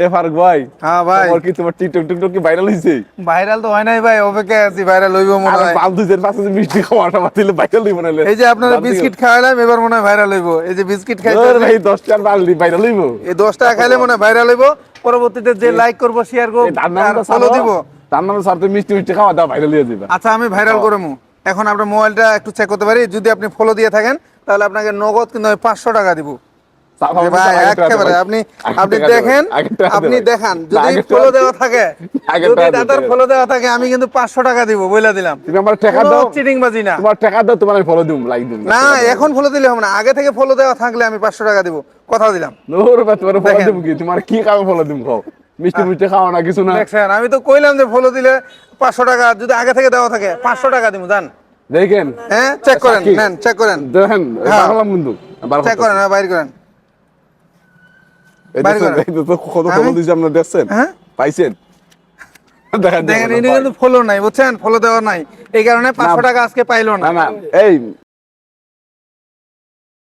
এ ফারুক ভাই, হ্যাঁ ভাই, তোমার কি তোমার টিকটক কি ভাইরাল হইছে? ভাইরাল তো হয় নাই ভাই, অপেক্ষায় আছি ভাইরাল হইব মনে আরে হয়। বাল দুইজন পাশে যে মিষ্টি খাওয়াটা বাতিলে ভাইরাল হইব নালে। এই যে আপনারা বিস্কিট খাওয়ালাম, এবার মনে হয় ভাইরাল হইব। এই যে বিস্কিট ওরে খাইতে ভাই 10 টার বালতি ভাইরাল হইব। এই 10 টাকা খাইলে মনে হয় ভাইরাল হইব। পরবর্তীতে যে লাইক করব, শেয়ার করব এই তার আর নামটা ফলো ছাড়ো, দিব। তার নামে স্যার তুমি মিষ্টি মিষ্টি খাওয়া দাও ভাইরাল হয়ে যাবে। আচ্ছা আমি ভাইরাল করবো। এখন আপনার মোবাইলটা একটু চেক করতে পারি? যদি আপনি ফলো দিয়ে থাকেন তাহলে আপনাকে নগদ কিন্তু আমি 500 টাকা দিব। যে ভাই একেবারে আপনি আপনি দেখেন, আপনি দেখান, যদি ফলো দেওয়া থাকে, যদি দাদার ফলো দেওয়া থাকে, আমি কিন্তু 500 টাকা দিব, বইলা দিলাম। তুমি আমার টাকা কোনো দাও, চিটিং বাজি না। তোমার টাকা দাও, তোমার আমি ফলো দিম, লাইক দিম। না এখন ফলো দিলে হবে না, আগে থেকে ফলো দেওয়া থাকলে আমি 500 টাকা দিব, কথা দিলাম। নোর ভাই তোমার ফলো দেখেন। দিম কি? তোমার কি কামে ফলো দিম কও? মিষ্টি মিষ্টি খাওয়া না কিছু না। দেখছেন, আমি তো কইলাম যে ফলো দিলে 500 টাকা, যদি আগে থেকে দেওয়া থাকে 500 টাকা দিব, জান। দেখেন, হ্যাঁ চেক করেন, নেন চেক করেন, দেখেন হ্যাঁ। বাংলা বন্ধু চেক করেন, হ্যাঁ বাইর করেন। এই বাইরে দেখছেন, করেন। এই তো কত ফলো আমি- দিয়েছে আপনারা দেখছেন? হ্যাঁ পাইছেন? দেখেন দেখেন, ইনি কিন্তু ফলো নাই, বুঝছেন, ফলো দেওয়া নাই, এই কারণে 500 টাকা আজকে পাইলো না। না না, এই